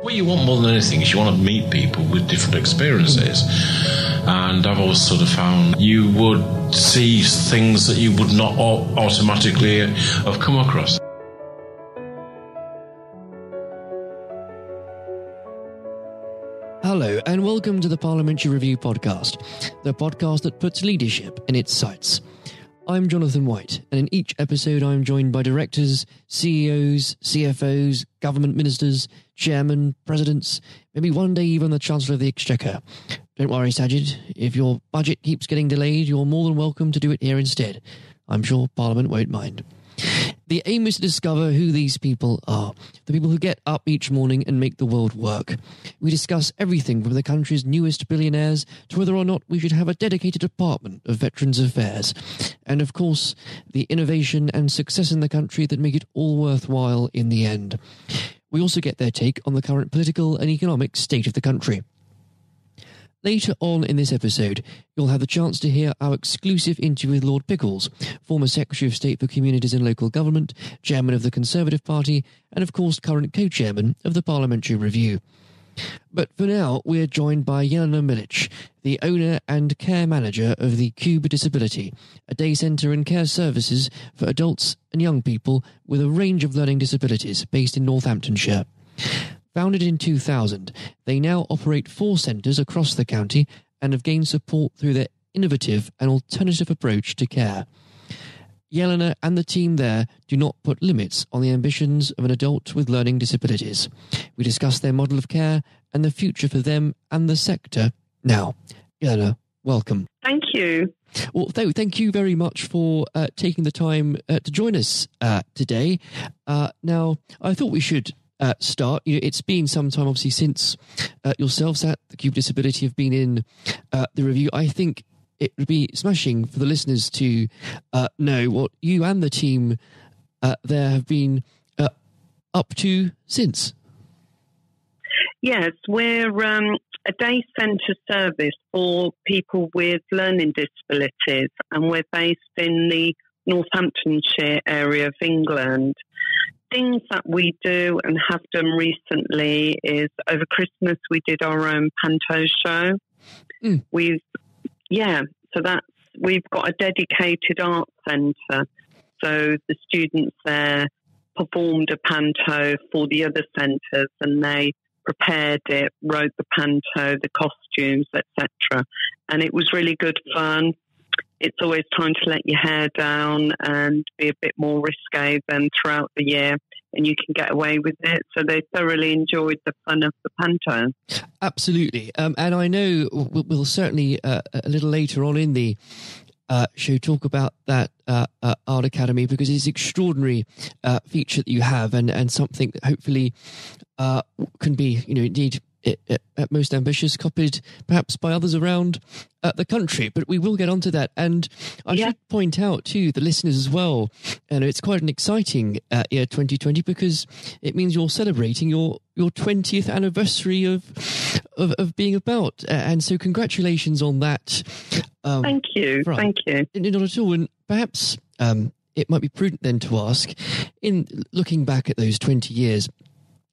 What you want more than anything is you want to meet people with different experiences. And I've always sort of found you would see things that you would not automatically have come across. Hello and welcome to the Parliamentary Review podcast, the podcast that puts leadership in its sights. I'm Jonathan White, and in each episode I'm joined by directors, CEOs, CFOs, government ministers, chairmen, presidents, maybe one day even the Chancellor of the Exchequer. Don't worry, Sajid, if your budget keeps getting delayed, you're more than welcome to do it here instead. I'm sure Parliament won't mind. The aim is to discover who these people are, the people who get up each morning and make the world work. We discuss everything from the country's newest billionaires to whether or not we should have a dedicated department of Veterans Affairs. And of course, the innovation and success in the country that make it all worthwhile in the end. We also get their take on the current political and economic state of the country. Later on in this episode, you'll have the chance to hear our exclusive interview with Lord Pickles, former Secretary of State for Communities and Local Government, Chairman of the Conservative Party, and of course current co-chairman of the Parliamentary Review. But for now, we're joined by Jelena Milic, the owner and care manager of the Cube Disability, a day centre and care services for adults and young people with a range of learning disabilities based in Northamptonshire. Founded in 2000, they now operate 4 centres across the county and have gained support through their innovative and alternative approach to care. Jelena and the team there do not put limits on the ambitions of an adult with learning disabilities. We discuss their model of care and the future for them and the sector now. Jelena, welcome. Thank you. Well, thank you very much for taking the time to join us today. Now, I thought we should start. It's been some time, obviously, since yourselves at the Cube Disability have been in the review. I think it would be smashing for the listeners to know what you and the team there have been up to since. Yes, we're a day centre service for people with learning disabilities, and we're based in the Northamptonshire area of England. Things that we do and have done recently is over Christmas we did our own panto show. We've got a dedicated art centre, so the students there performed a panto for the other centres and they prepared it, wrote the panto, the costumes, etc. And it was really good fun. It's always time to let your hair down and be a bit more risque than throughout the year, and you can get away with it. So they thoroughly enjoyed the fun of the panto. Absolutely. And I know we'll certainly a little later on in the show talk about that Art Academy, because it's an extraordinary feature that you have and something that hopefully can be, indeed, at most ambitious, copied perhaps by others around the country. But we will get onto that. And I should point out to the listeners as well, it's quite an exciting year 2020, because it means you're celebrating your 20th anniversary of being about. And so congratulations on that. Thank you. Right. Thank you. Not at all. And perhaps it might be prudent then to ask, in looking back at those 20 years,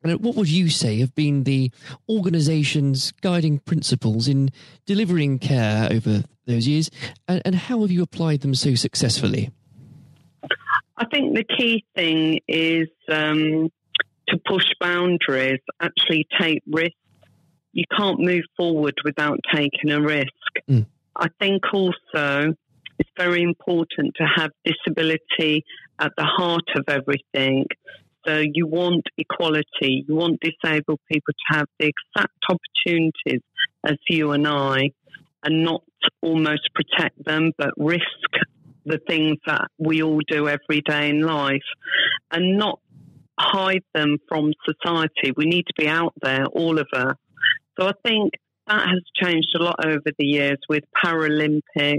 what would you say have been the organisation's guiding principles in delivering care over those years, and how have you applied them so successfully? I think the key thing is to push boundaries, actually take risks. You can't move forward without taking a risk. I think also it's very important to have disability at the heart of everything. So you want equality, you want disabled people to have the exact opportunities as you and I, and not almost protect them, but risk the things that we all do every day in life, and not hide them from society. We need to be out there, all of us. So I think that has changed a lot over the years with Paralympics,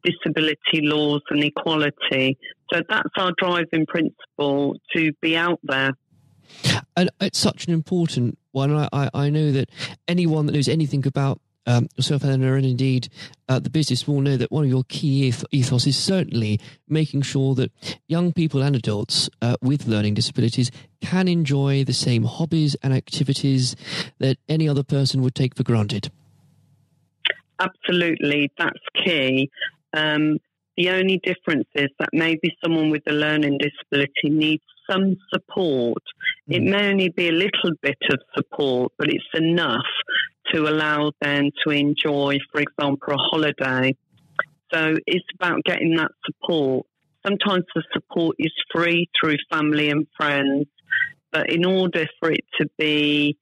disability laws and equality. So that's our driving principle, to be out there. And it's such an important one. I know that anyone that knows anything about yourself, Eleanor, and indeed the business will know that one of your key ethos is certainly making sure that young people and adults with learning disabilities can enjoy the same hobbies and activities that any other person would take for granted. Absolutely, that's key. The only difference is that maybe someone with a learning disability needs some support. It may only be a little bit of support, but it's enough to allow them to enjoy, for example, a holiday. So it's about getting that support. Sometimes the support is free through family and friends, but in order for it to be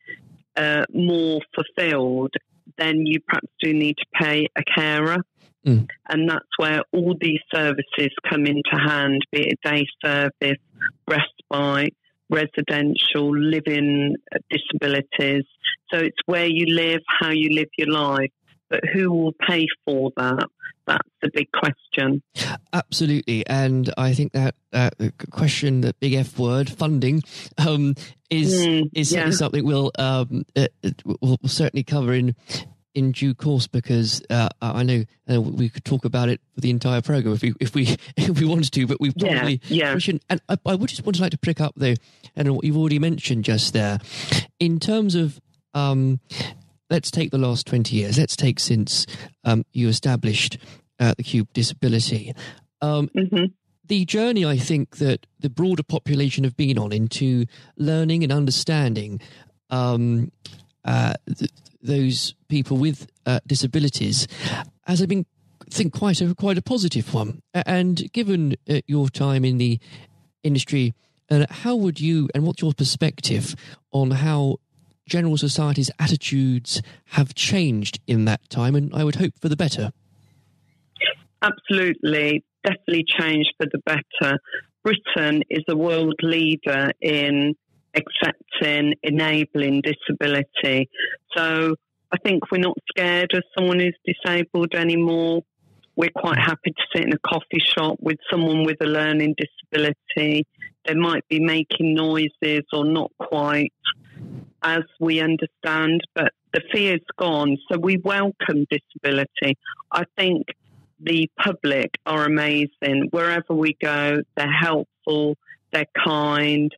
more fulfilled, then you perhaps do need to pay a carer. And that's where all these services come into hand, be it day service, respite, residential, living disabilities. So it's where you live, how you live your life. But who will pay for that? That's the big question. Absolutely. And I think that question, that big F word, funding, is certainly something we'll certainly cover in due course, because I know we could talk about it for the entire program if we wanted to, but we probably shouldn't. And I would just like to pick up though, and what you've already mentioned just there, in terms of let's take the last 20 years. Let's take since you established the Cube Disability. The journey, I think, that the broader population have been on into learning and understanding those people with disabilities has been, I think, quite a positive one. And given your time in the industry, how would you, and what's your perspective on how general society's attitudes have changed in that time, and I would hope for the better? Absolutely, definitely changed for the better. Britain is a world leader in accepting, enabling disability. So I think we're not scared of someone who's disabled anymore. We're quite happy to sit in a coffee shop with someone with a learning disability. They might be making noises or not quite as we understand, but the fear's gone. So we welcome disability. I think the public are amazing. Wherever we go, they're helpful, they're kind,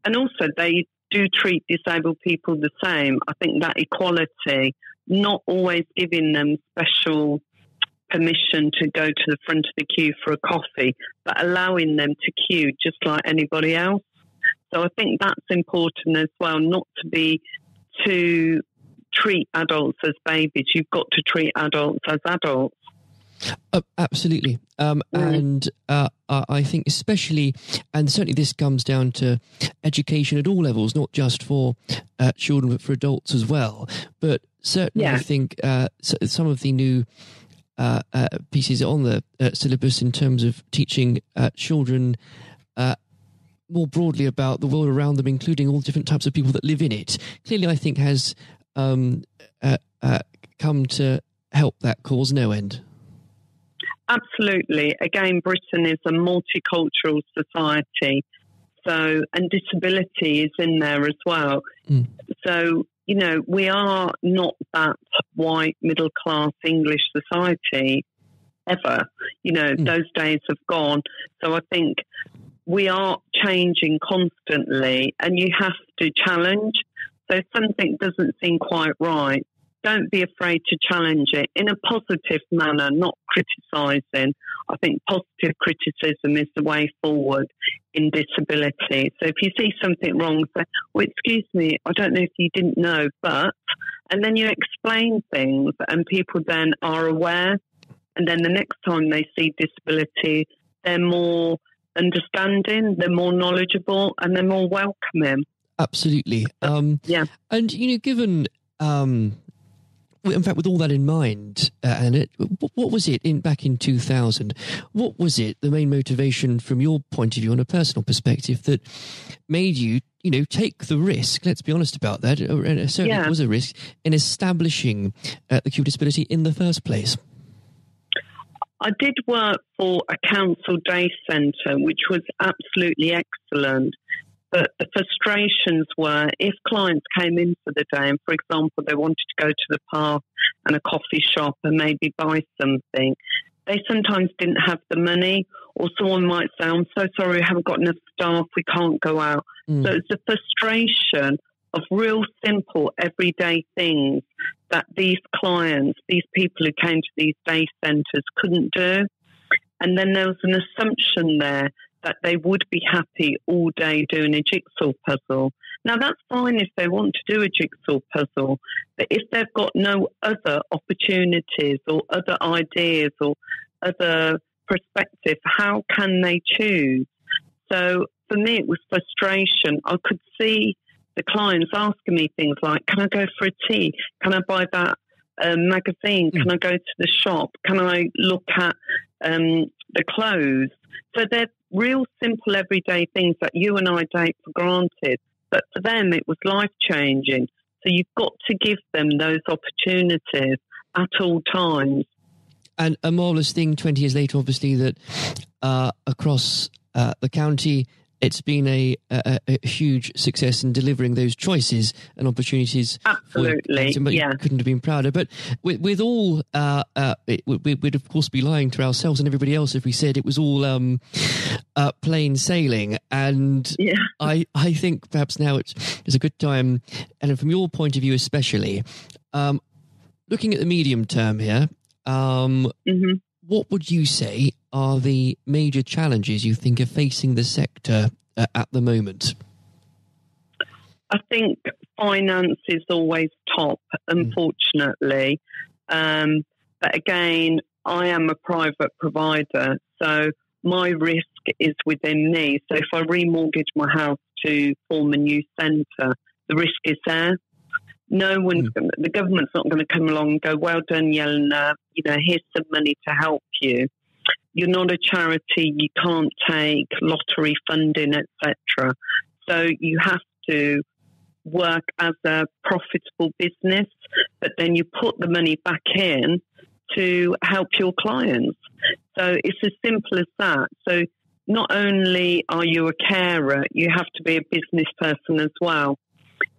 and also they do treat disabled people the same. I think that equality, not always giving them special permission to go to the front of the queue for a coffee, but allowing them to queue just like anybody else. So I think that's important as well, not to treat adults as babies. You've got to treat adults as adults. Absolutely. And I think especially, and certainly this comes down to education at all levels, not just for children, but for adults as well. But certainly I think some of the new pieces on the syllabus in terms of teaching children more broadly about the world around them, including all different types of people that live in it, clearly I think has come to help that cause no end. Absolutely. Again, Britain is a multicultural society, and disability is in there as well. So, we are not that white, middle-class English society ever. Those days have gone. So I think we are changing constantly, and you have to challenge. So if something doesn't seem quite right, don't be afraid to challenge it in a positive manner, not criticising. I think positive criticism is the way forward in disability. So if you see something wrong, say, well, excuse me, I don't know if you didn't know, but, and then you explain things and people then are aware. And then the next time they see disability, they're more understanding, they're more knowledgeable, and they're more welcoming. Absolutely. And, given... in fact, with all that in mind, what was it back in 2000? What was it, the main motivation from your point of view, on a personal perspective, that made you, take the risk? Let's be honest about that. And it certainly was a risk in establishing the Cube Disability in the first place. I did work for a council day centre, which was absolutely excellent. But the frustrations were if clients came in for the day and, for example, they wanted to go to the park and a coffee shop and maybe buy something, they sometimes didn't have the money, or someone might say, I'm so sorry, we haven't got enough staff, we can't go out. So it's the frustration of real simple everyday things that these clients, these people who came to these day centres couldn't do. And then there was an assumption there that they would be happy all day doing a jigsaw puzzle. Now, that's fine if they want to do a jigsaw puzzle, but if they've got no other opportunities or other ideas or other perspective, how can they choose? So for me, it was frustration. I could see the clients asking me things like, can I go for a tea? Can I buy that magazine? Can I go to the shop? Can I look at the clothes? So they're real simple everyday things that you and I take for granted. But for them, it was life-changing. So you've got to give them those opportunities at all times. And a marvellous thing 20 years later, obviously, that across the county, it's been a huge success in delivering those choices and opportunities. Absolutely, yeah. Couldn't have been prouder. But with all, we'd of course be lying to ourselves and everybody else if we said it was all plain sailing. And yeah. I think perhaps now it's a good time, and from your point of view especially, looking at the medium term here, what would you say are the major challenges you think are facing the sector at the moment? I think finance is always top, unfortunately. But again, I am a private provider, so my risk is within me. So if I remortgage my house to form a new centre, the risk is there. No one's the government's not going to come along and go, well done, Jelena, here's some money to help you. You're not a charity, you can't take lottery funding, etc. So you have to work as a profitable business, but then you put the money back in to help your clients. So it's as simple as that. So not only are you a carer, you have to be a business person as well.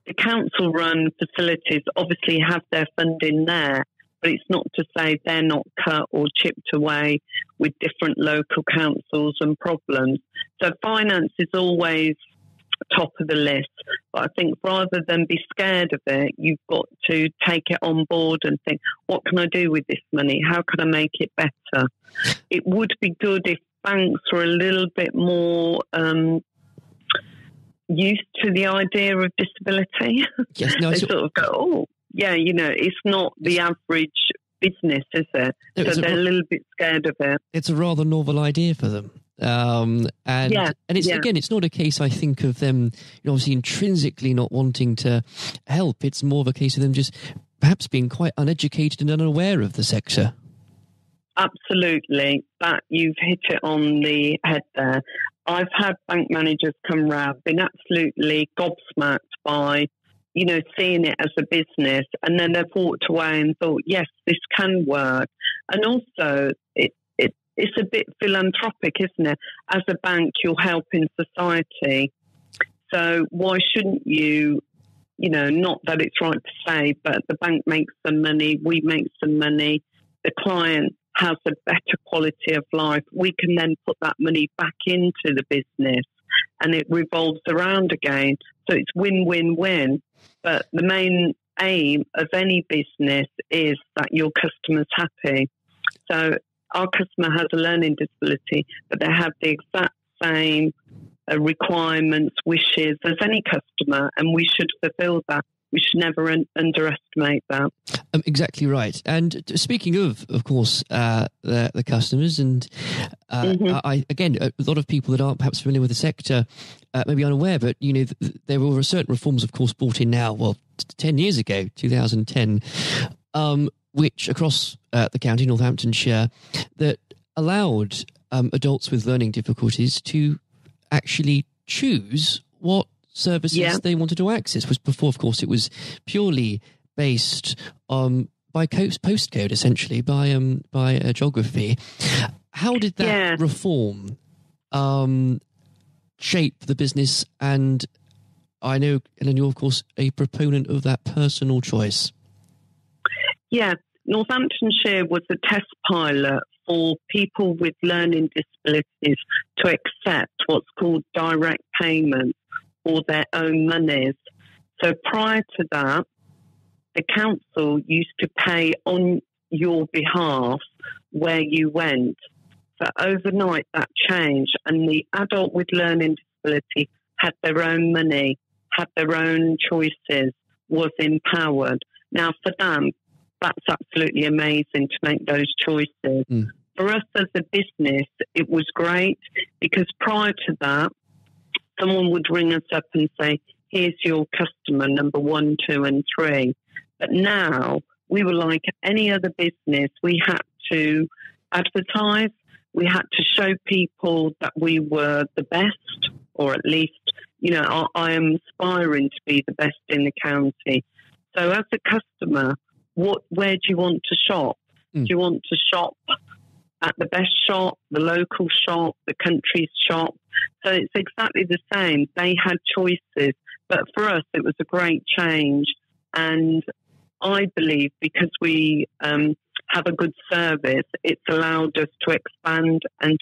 The council-run facilities obviously have their funding there, but it's not to say they're not cut or chipped away with different local councils and problems. So finance is always top of the list. But I think rather than be scared of it, you've got to take it on board and think, what can I do with this money? How can I make it better? It would be good if banks were a little bit more used to the idea of disability. Yes, no, they sort of go, oh, yeah, it's not the average business, is it? So they're a little bit scared of it. It's a rather novel idea for them. And it's again, it's not a case, I think, of them obviously intrinsically not wanting to help. It's more of a case of them just perhaps being quite uneducated and unaware of the sector. Absolutely. That you've hit it on the head there. I've had bank managers come round, been absolutely gobsmacked by, seeing it as a business, and then they've walked away and thought, yes, this can work. And also, it's a bit philanthropic, isn't it? As a bank, you're helping society. So why shouldn't you, not that it's right to say, but the bank makes some money, we make some money, the client has a better quality of life. We can then put that money back into the business and it revolves around again. So it's win-win-win. But the main aim of any business is that your customer's happy. So our customer has a learning disability, but they have the exact same requirements, wishes as any customer, and we should fulfill that. We should never underestimate that. Exactly right. And speaking of course, the customers, and I again, a lot of people that aren't perhaps familiar with the sector may be unaware, but there were certain reforms, of course, brought in now, 10 years ago, 2010, which across the county, Northamptonshire, that allowed adults with learning difficulties to actually choose what services they wanted to access. Was before, of course, it was purely based by postcode, essentially by geography. How did that reform shape the business. And I know, Ellen, you're, of course, a proponent of that personal choice. Yeah, Northamptonshire was a test pilot for people with learning disabilities to accept what's called direct payment for their own monies. So prior to that, the council used to pay on your behalf where you went. So overnight that changed, and the adult with learning disability had their own money, had their own choices, was empowered. Now for them, that's absolutely amazing to make those choices. For us as a business, it was great because prior to that, someone would ring us up and say, here's your customer, number 1, 2 and 3. But now we were like any other business. We had to advertise. We had to show people that we were the best, or at least, you know, I am aspiring to be the best in the county. So as a customer, where do you want to shop? Do you want to shop at the best shop, the local shop, the country's shop? So it's exactly the same. They had choices. But for us, it was a great change. And I believe because we have a good service, it's allowed us to expand. And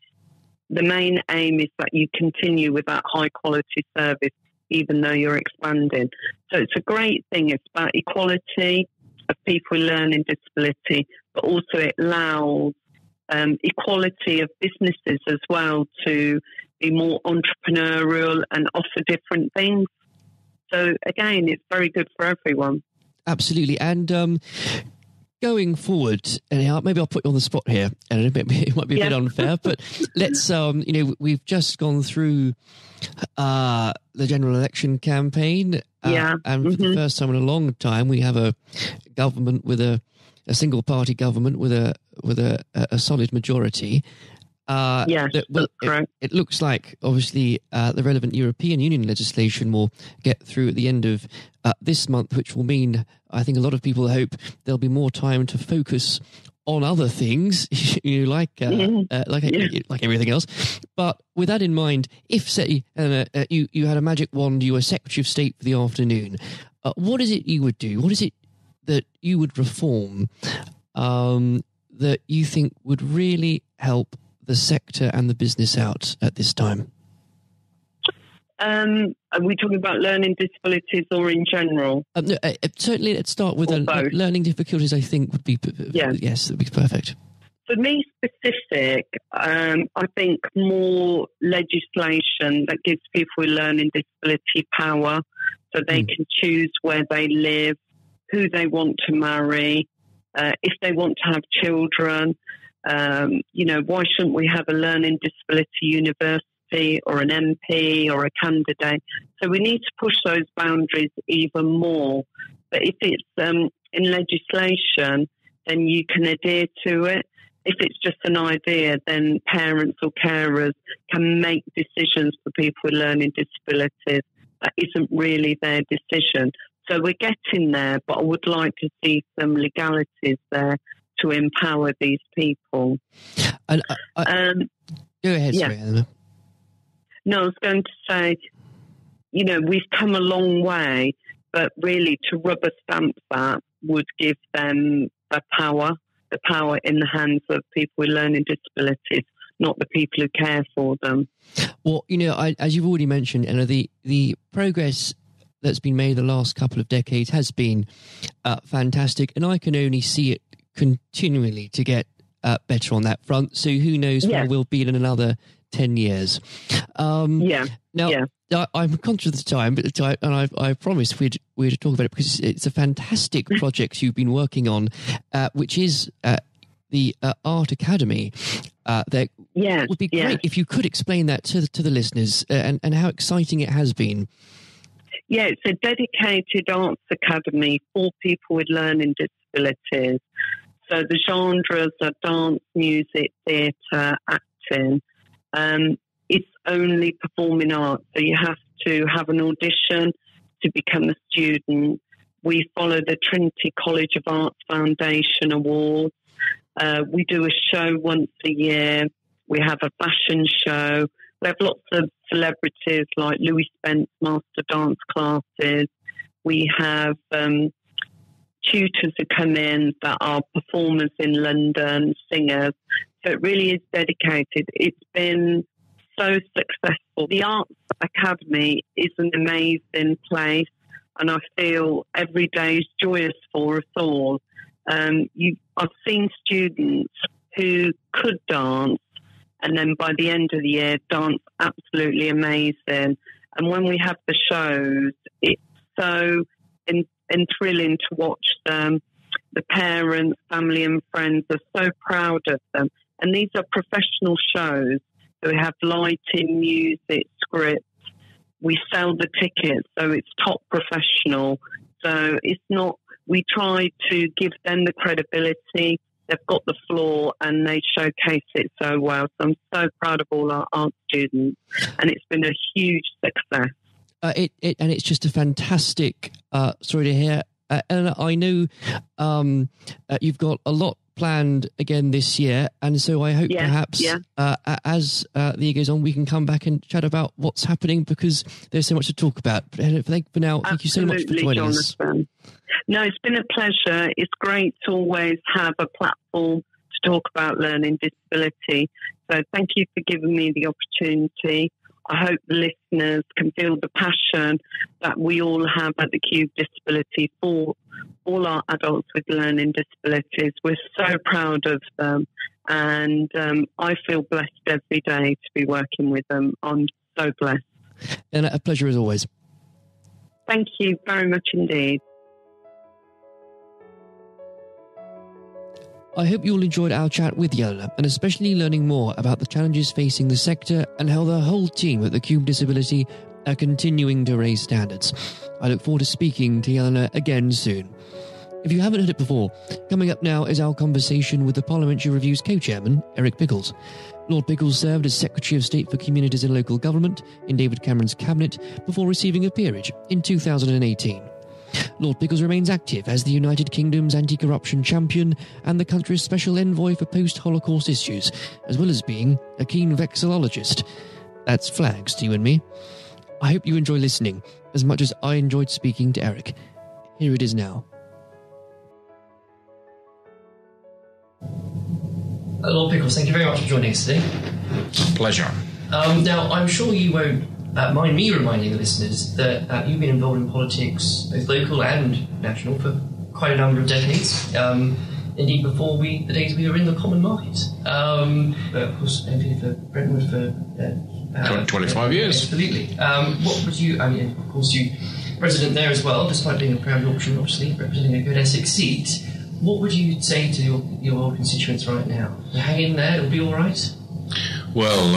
the main aim is that you continue with that high quality service, even though you're expanding. So it's a great thing. It's about equality of people with learning disability, but also it allows equality of businesses as well to be more entrepreneurial and offer different things. So again, it's very good for everyone. Absolutely. And going forward, and maybe I'll put you on the spot here, and it might be a bit unfair, but let's, we've just gone through the general election campaign, and for the first time in a long time, we have a government with a single party government with a solid majority. Yes, that's correct. It looks like, obviously, the relevant European Union legislation will get through at the end of this month, which will mean, I think a lot of people hope there'll be more time to focus on other things, like everything else. But with that in mind, if, say, you had a magic wand, you were Secretary of State for the afternoon, what is it you would do? What is it that you would reform that you think would really help the sector and the business out at this time? Are we talking about learning disabilities or in general? No, certainly, let's start with learning difficulties. I think would be yes, that would be perfect. For me, specific, I think more legislation that gives people with learning disability power, so they can choose where they live, who they want to marry, if they want to have children. Why shouldn't we have a learning disability university or an MP or a candidate? So we need to push those boundaries even more. But if it's in legislation, then you can adhere to it. If it's just an idea, then parents or carers can make decisions for people with learning disabilities. That isn't really their decision. So we're getting there, but I would like to see some legalities there to empower these people. And go ahead, sorry, Eleanor. No, I was going to say, we've come a long way, but really to rubber stamp that would give them the power in the hands of people with learning disabilities, not the people who care for them. Well, as you've already mentioned, the progress that's been made the last couple of decades has been fantastic, and I can only see it continually to get better on that front. So who knows where we'll be in another 10 years. I'm conscious of the time, and I promised we'd talk about it because it's a fantastic project you've been working on, which is the Art Academy. That would be great if you could explain that to the listeners and how exciting it has been. Yeah, it's a dedicated arts academy for people with learning disabilities. So the genres are dance, music, theatre, acting. It's only performing arts, so you have to have an audition to become a student. We follow the Trinity College of Arts Foundation Awards. We do a show once a year. We have a fashion show. We have lots of celebrities like Louis Spence master dance classes. We have tutors who come in that are performers in London, singers. So it really is dedicated. It's been so successful. The Arts Academy is an amazing place, and I feel every day is joyous for us all. I've seen students who could dance, and then by the end of the year, dance absolutely amazing. And when we have the shows, it's so thrilling to watch them. The parents, family and friends are so proud of them. And these are professional shows. So we have lighting, music, scripts. We sell the tickets, so it's top professional. So it's not, we try to give them the credibility. They've got the floor and they showcase it so well. So I'm so proud of all our art students, and it's been a huge success. And it's just a fantastic story to hear. And I know you've got a lot planned again this year, and so I hope perhaps as the year goes on, we can come back and chat about what's happening, because there's so much to talk about. But for now, thank you so much for joining us. No, it's been a pleasure. It's great to always have a platform to talk about learning disability. So thank you for giving me the opportunity. I hope the listeners can feel the passion that we all have at the Cube Disability for all our adults with learning disabilities. We're so proud of them, and I feel blessed every day to be working with them. I'm so blessed. And a pleasure as always. Thank you very much indeed. I hope you all enjoyed our chat with Jelena, and especially learning more about the challenges facing the sector and how the whole team at the Cube Disability are continuing to raise standards. I look forward to speaking to Jelena again soon. If you haven't heard it before, coming up now is our conversation with the Parliamentary Review's co-chairman, Eric Pickles. Lord Pickles served as Secretary of State for Communities and Local Government in David Cameron's cabinet before receiving a peerage in 2018. Lord Pickles remains active as the United Kingdom's anti-corruption champion and the country's special envoy for post-Holocaust issues, as well as being a keen vexillologist. That's flags to you and me. I hope you enjoy listening as much as I enjoyed speaking to Eric. Here it is now. Lord Pickles, thank you very much for joining us today. Pleasure. Now, I'm sure you won't mind me reminding the listeners that you've been involved in politics, both local and national, for quite a number of decades. Indeed, before the days we were in the common market. But of course, MPing for Brentwood for 25 years. Absolutely. What would you? I mean, of course, you president there as well, despite being a proud Yorkshireman, obviously representing a good Essex seat. What would you say to your old constituents right now? Hang in there; it'll be all right. Well,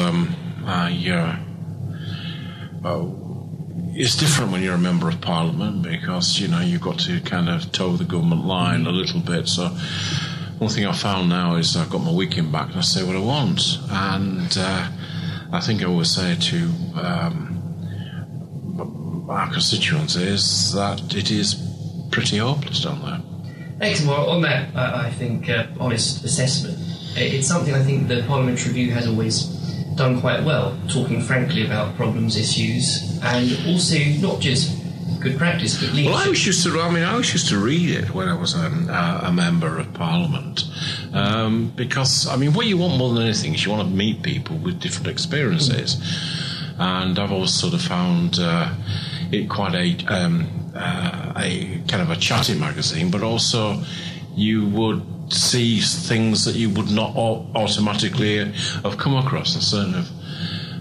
it's different when you're a member of Parliament, because you've got to kind of toe the government line a little bit. So one thing I found now is I've got my weekend back and I say what I want, and I think I always say to our constituents is that it is pretty hopeless down there. Excellent. Well, on that, I think, honest assessment, it's something I think the Parliamentary Review has always done quite well, talking frankly about problems, issues, and also not just good practice, but leadership. Well, I was used to read it when I was a member of Parliament, because, what you want more than anything is you want to meet people with different experiences, and I've always sort of found it quite a kind of a chatty magazine, but also you would see things that you would not automatically have come across. I certainly have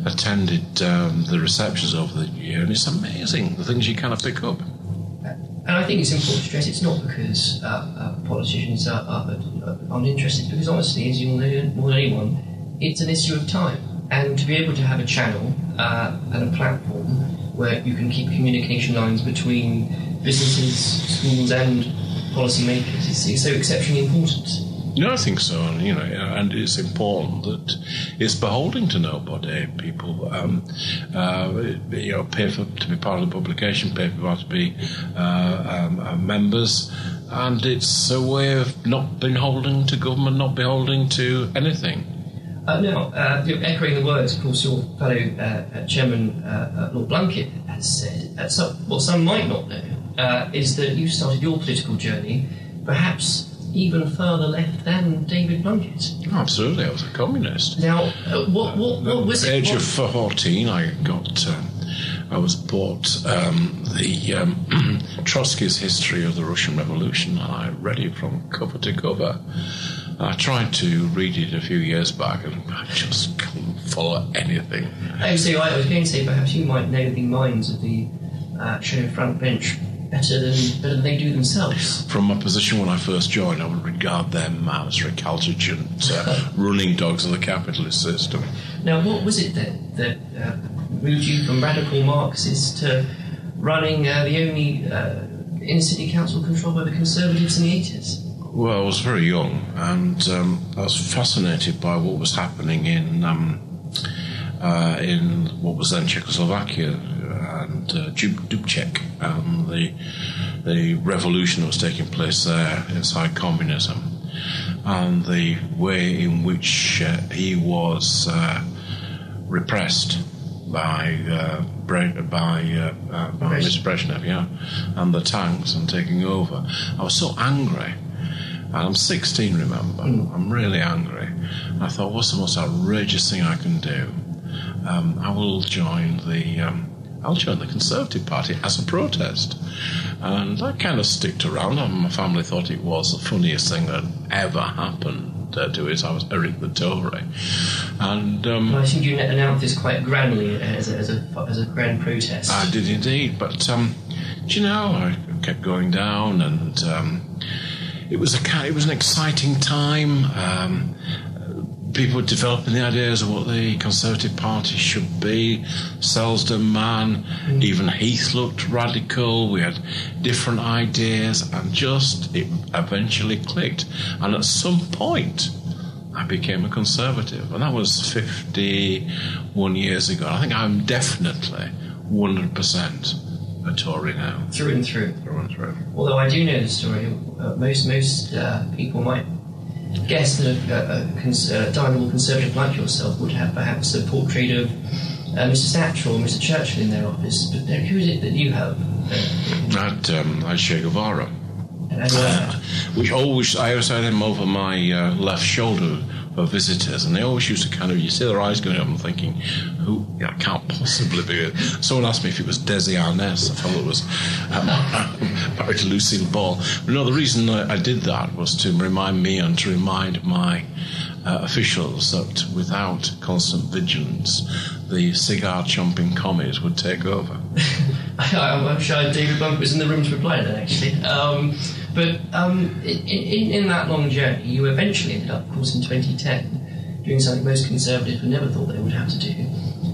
attended the receptions over the year, and it's amazing the things you kind of pick up. And I think it's important to stress it's not because politicians aren't interested, because honestly, as you'll know more than anyone, it's an issue of time. And to be able to have a channel and a platform where you can keep communication lines between businesses, schools and policymakers is so exceptionally important. I think so, and it's important that it's beholden to nobody. People, pay to be part of the publication, pay to be members, and it's a way of not beholden to government, not beholden to anything. Now, echoing the words, of course, your fellow Chairman Lord Blunkett has said, what some might not know is that you started your political journey perhaps even further left than David Blunkett. Absolutely, I was a communist. Now, what was it? At the age of 14, I was bought the Trotsky's History of the Russian Revolution, and I read it from cover to cover. I tried to read it a few years back, and I just couldn't follow anything. I was going to say perhaps you might know the minds of the show front bench better than they do themselves. From my position when I first joined, I would regard them as recalcitrant running dogs of the capitalist system. Now, what was it that moved you from radical Marxists to running the only inner-city council controlled by the Conservatives in the 80s? Well, I was very young, and I was fascinated by what was happening in what was then Czechoslovakia and Dubček, and the revolution that was taking place there inside communism, and the way in which he was repressed by Mr. Brezhnev, and the tanks and taking over. I was so angry. And I'm 16, remember. I'm really angry. And I thought, what's the most outrageous thing I can do? I will join the Conservative Party as a protest. And I kind of sticked around, and my family thought it was the funniest thing that ever happened to it. I was Eric the Tory. And I think you announced this quite grandly as a grand protest. I did indeed, but I kept going down, and it was an exciting time. People were developing the ideas of what the Conservative Party should be. Selsdon man, even Heath looked radical. We had different ideas, and it eventually clicked. And at some point, I became a Conservative, and that was 51 years ago. I think I'm definitely 100% a Tory now. Through and through. Through and through. Although I do know the story, most people might guess that a dynamo Conservative like yourself would have perhaps a portrait of Mr. Thatcher or Mr. Churchill in their office. But who is it that you have? I had Che Guevara. Which I always had him over my left shoulder for visitors, and they always used to you see their eyes going up and thinking, who? I can't possibly be it. Someone asked me if it was Desi Arnaz. I thought it was married to Lucille Ball. But no, the reason I did that was to remind me and to remind my officials that without constant vigilance, the cigar-chomping commies would take over. I'm sure David Blunkett was in the room to reply to that, actually. But in that long journey, you eventually ended up, of course, in 2010, doing something most Conservatives would never thought they would have to do,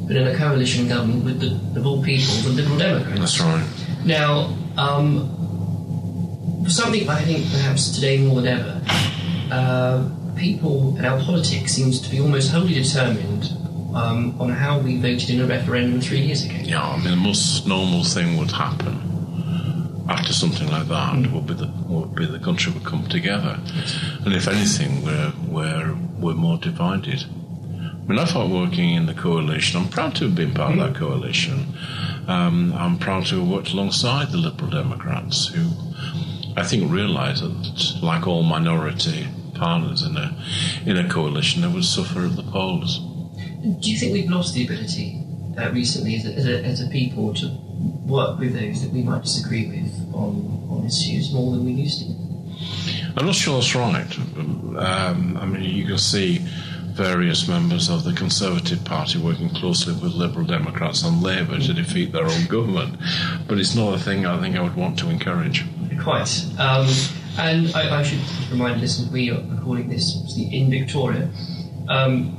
but in a coalition government with, of all people, the Liberal Democrats. That's right. Now, something I think perhaps today more than ever, people and our politics seems to be almost wholly determined on how we voted in a referendum 3 years ago. Yeah, I mean, the most normal thing would happen after something like that would be the country would come together, and if anything, we're more divided. I mean, I thought working in the coalition, I'm proud to have been part of that coalition. I'm proud to have worked alongside the Liberal Democrats, who I think realised that, like all minority partners in a coalition, they would suffer at the polls. Do you think we've lost the ability recently as a people to work with those that we might disagree with on issues more than we used to? I'm not sure that's right. I mean, you can see various members of the Conservative Party working closely with Liberal Democrats and Labour to defeat their own government, but it's not a thing I think I would want to encourage. Quite. And I should remind listeners, we are recording this in Victoria,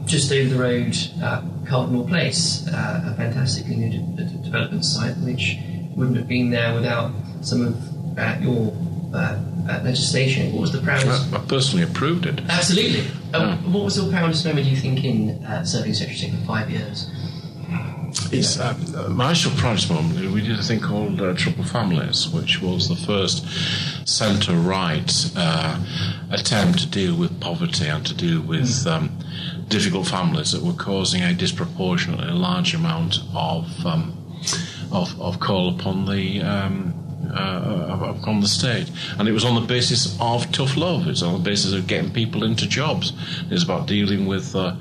just over the road at Cardinal Place, a fantastically new development site which wouldn't have been there without some of your legislation. What was the proudest? I personally approved it. Absolutely. What was the proudest moment, you think, in serving Secretary for 5 years? It's my actual proudest moment. We did a thing called Troubled Families, which was the first centre-right attempt to deal with poverty and to deal with difficult families that were causing a disproportionately large amount of call upon the state, and it was on the basis of tough love. It's on the basis of getting people into jobs. It's about dealing with the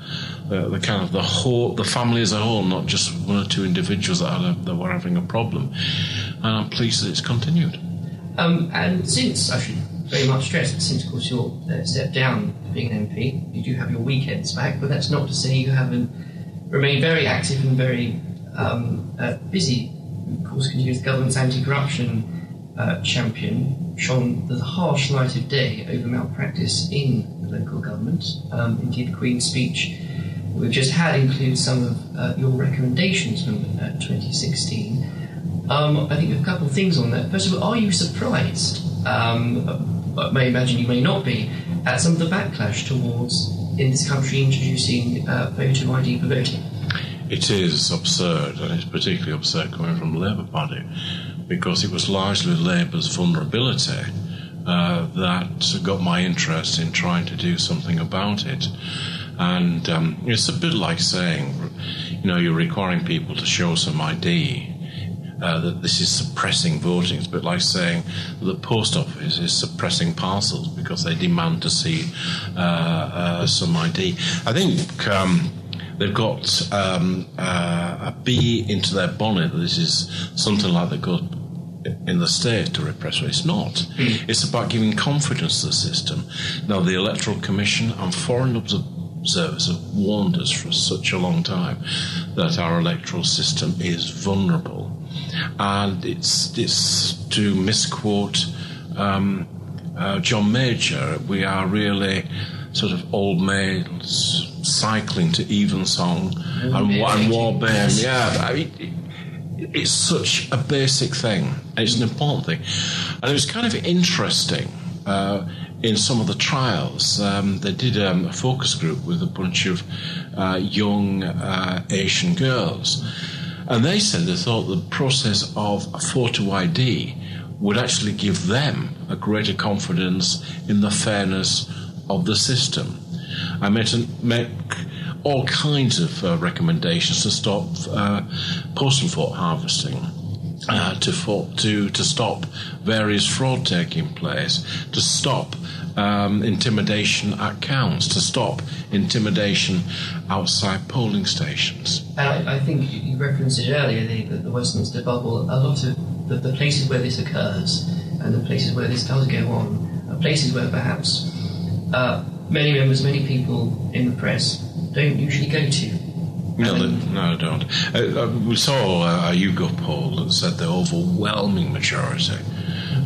kind of the family as a whole, not just one or two individuals that were having a problem. And I'm pleased that it's continued. And since, I should very much stress, since of course you're stepped down being an MP, you do have your weekends back, but that's not to say you haven't remained very active and very busy. Of course, continues the government's anti-corruption champion, shone the harsh light of day over malpractice in the local government. Indeed, the Queen's speech we've just had includes some of your recommendations from 2016. I think a couple of things on that. First of all, are you surprised, I may imagine you may not be, at some of the backlash towards, in this country, introducing voter ID for voting? It is absurd, and it's particularly absurd coming from the Labour Party, because it was largely Labour's vulnerability that got my interest in trying to do something about it. And it's a bit like saying, you're requiring people to show some ID, that this is suppressing voting. It's a bit like saying that the post office is suppressing parcels because they demand to see some ID. I think they've got a bee into their bonnet that this is something like that goes in the state to repress. It's not. It's about giving confidence to the system. Now, the Electoral Commission and foreign observers have warned us for such a long time that our electoral system is vulnerable. And it's to misquote John Major, we are really sort of old maids cycling to evensong and Warburn. Yeah, I mean, it's such a basic thing. It's an important thing. And it was kind of interesting in some of the trials. They did a focus group with a bunch of young Asian girls. And they said they thought the process of a photo ID would actually give them a greater confidence in the fairness of the system. I make all kinds of recommendations to stop postal vote harvesting, to stop various fraud taking place, to stop intimidation at counts, to stop intimidation outside polling stations. And I think you referenced it earlier, the Westminster bubble. A lot of the places where this occurs and the places where this does go on are places where perhaps many members, many people in the press don't usually go to. No, they don't. We saw a YouGov poll that said the overwhelming majority,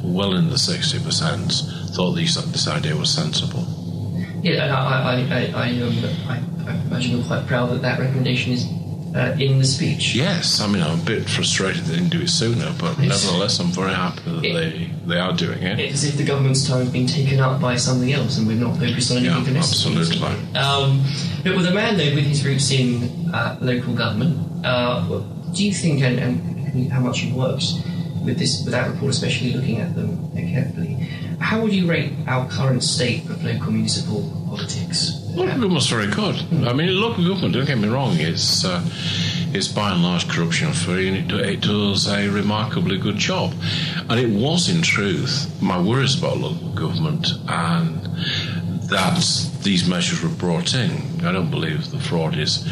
well in the 60%, thought this idea was sensible. Yeah, and I imagine you're quite proud that recommendation is in the speech. Yes, I mean, I'm a bit frustrated they didn't do it sooner, but nevertheless, I'm very happy that they are doing it. It's as if the government's time has been taken up by something else and we've not focused on anything domestic. Absolutely. But with a man, though, with his roots in local government, do you think, and how much you've worked with that report, especially looking at them carefully, how would you rate our current state of local municipal politics? Local government's very good. I mean, local government, don't get me wrong, it's by and large corruption-free, and it does a remarkably good job. And it was, in truth, my worries about local government and that these measures were brought in. I don't believe the fraud is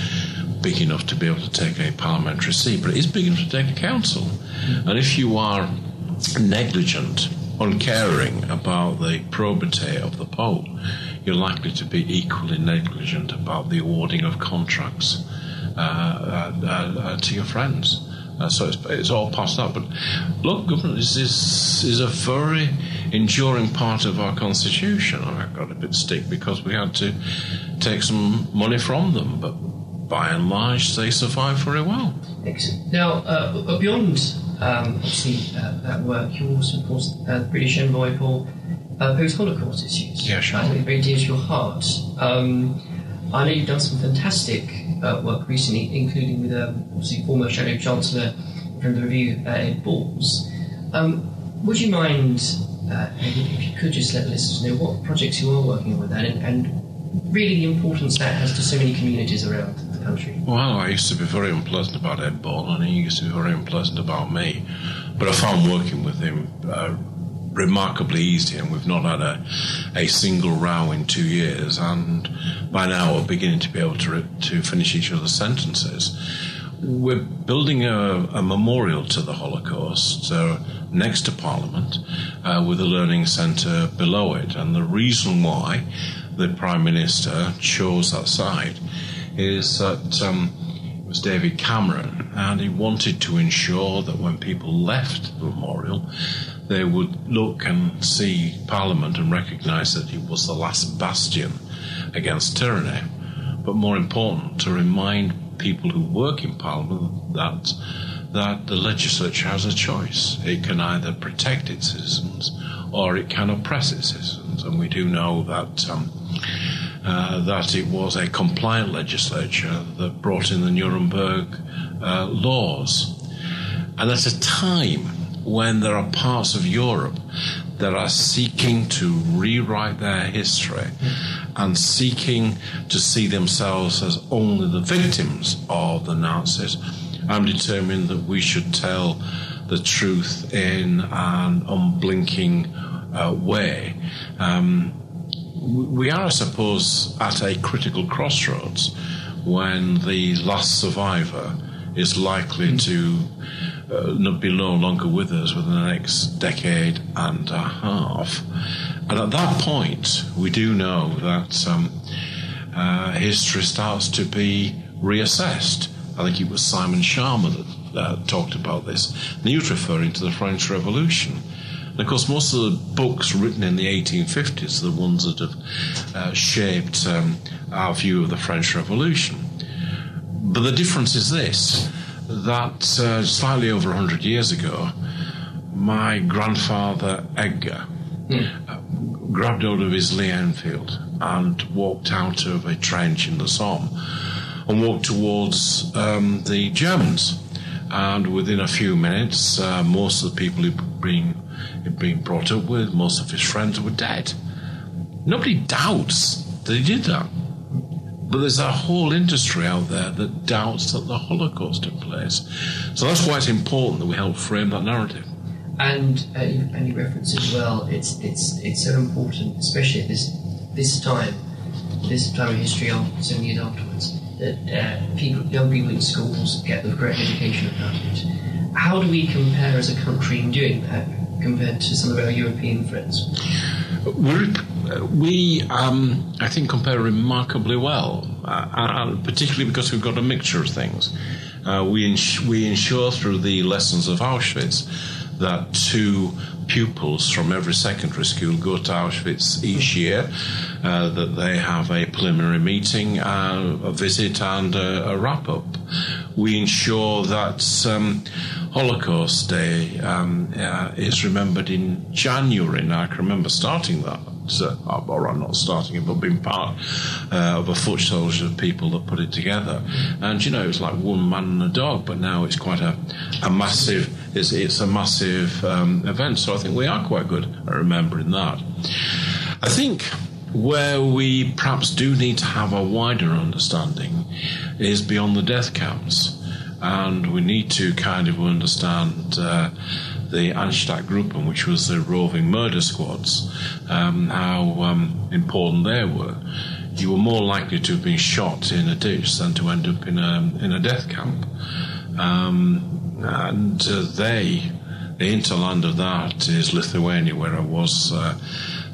big enough to be able to take a parliamentary seat, but it is big enough to take a council. And if you are negligent, uncaring about the probity of the poll, you're likely to be equally negligent about the awarding of contracts to your friends. So it's all past that. But local government is a very enduring part of our constitution. I got a bit stick because we had to take some money from them, but by and large they survive very well. Excellent. Now, beyond obviously that work, you're also, of course, the British envoy for post-Holocaust issues. Yeah, sure. Very dear to your heart. I know you've done some fantastic work recently, including with obviously former Shadow Chancellor from the Review, Ed Balls. Would you mind, if you could just let the listeners know what projects you are working on with that, and really the importance that has to so many communities around the country? Well, I used to be very unpleasant about Ed Ball, and he used to be very unpleasant about me. But I found working with him remarkably easy, and we've not had a single row in 2 years, and by now we're beginning to be able to finish each other's sentences. We're building a memorial to the Holocaust next to Parliament with a learning centre below it, and the reason why the Prime Minister chose that site is that it was David Cameron, and he wanted to ensure that when people left the memorial, they would look and see Parliament and recognise that it was the last bastion against tyranny. But more important, to remind people who work in Parliament that the legislature has a choice. It can either protect its citizens or it can oppress its citizens. And we do know that it was a compliant legislature that brought in the Nuremberg laws. And at a time when there are parts of Europe that are seeking to rewrite their history and seeking to see themselves as only the victims of the Nazis, I'm determined that we should tell the truth in an unblinking way. We are, I suppose, at a critical crossroads when the last survivor is likely to be no longer with us within the next decade and a half. And at that point, we do know that history starts to be reassessed. I think it was Simon Sharma that talked about this. And he was referring to the French Revolution. And of course, most of the books written in the 1850s are the ones that have shaped our view of the French Revolution. But the difference is this, that slightly over 100 years ago, my grandfather Edgar grabbed hold of his Lee Enfield and walked out of a trench in the Somme and walked towards the Germans. And within a few minutes, most of the people he'd been brought up with, most of his friends were dead. Nobody doubts that he did that. But there's a whole industry out there that doubts that the Holocaust took place. So that's why it's important that we help frame that narrative. And you referenced as well, it's so important, especially at this time of history, 7 years afterwards, that young people in schools get the correct education about it. How do we compare as a country in doing that compared to some of our European friends? We I think, compare remarkably well, particularly because we've got a mixture of things. We ensure through the lessons of Auschwitz that 2 pupils from every secondary school go to Auschwitz each year, that they have a preliminary meeting, a visit and a wrap-up. We ensure that Holocaust Day is remembered in January. Now, I can remember starting that, or I'm not starting it, but being part of a foot soldier of people that put it together. And, it was like one man and a dog, but now it's quite a massive, it's a massive event. So I think we are quite good at remembering that. I think where we perhaps do need to have a wider understanding is beyond the death camps. And we need to kind of understand the Einsatzgruppen, which was the roving murder squads, how important they were. You were more likely to have been shot in a ditch than to end up in a death camp. The hinterland of that is Lithuania, where I was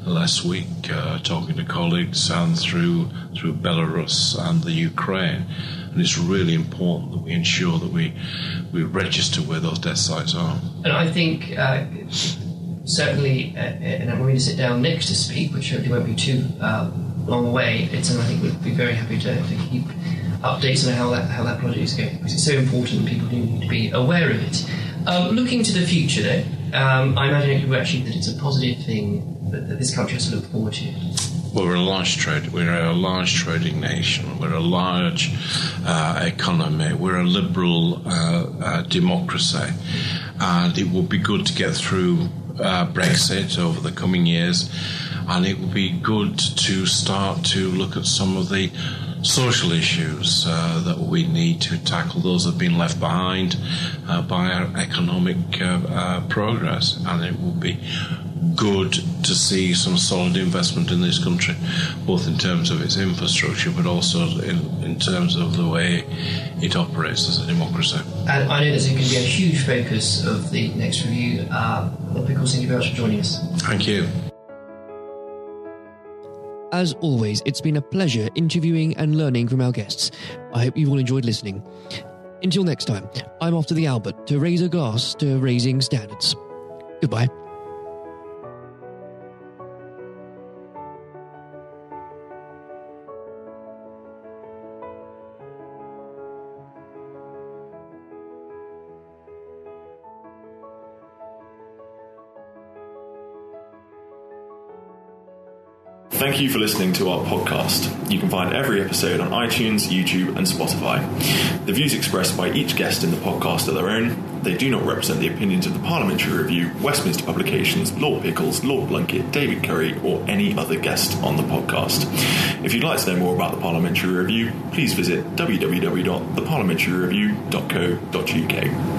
last week talking to colleagues, and through Belarus and the Ukraine. And it's really important that we ensure that we register where those death sites are. And I think certainly, and I'm going to sit down next to speak, which hopefully won't be too long away, and I think we'd be very happy to keep updates on how that project is going, because it's so important and people do need to be aware of it. Looking to the future, though, I imagine that it's a positive thing that this country has to look forward to. Well, we're a large trading nation. We're a large economy. We're a liberal democracy, and it would be good to get through Brexit over the coming years and it would be good to start to look at some of the social issues that we need to tackle, those that have been left behind by our economic progress, and it would be good to see some solid investment in this country, both in terms of its infrastructure but also in terms of the way it operates as a democracy. And I know there's going to be a huge focus of the next review. Because thank you very much for joining us. Thank you. As always, it's been a pleasure interviewing and learning from our guests. I hope you've all enjoyed listening. Until next time, I'm off to the Albert to raise a glass to raising standards. Goodbye. Thank you for listening to our podcast. You can find every episode on iTunes, YouTube and Spotify. The views expressed by each guest in the podcast are their own. They do not represent the opinions of the Parliamentary Review, Westminster Publications, Lord Pickles, Lord Blunkett, David Curry or any other guest on the podcast. If you'd like to know more about the Parliamentary Review, please visit www.theparliamentaryreview.co.uk.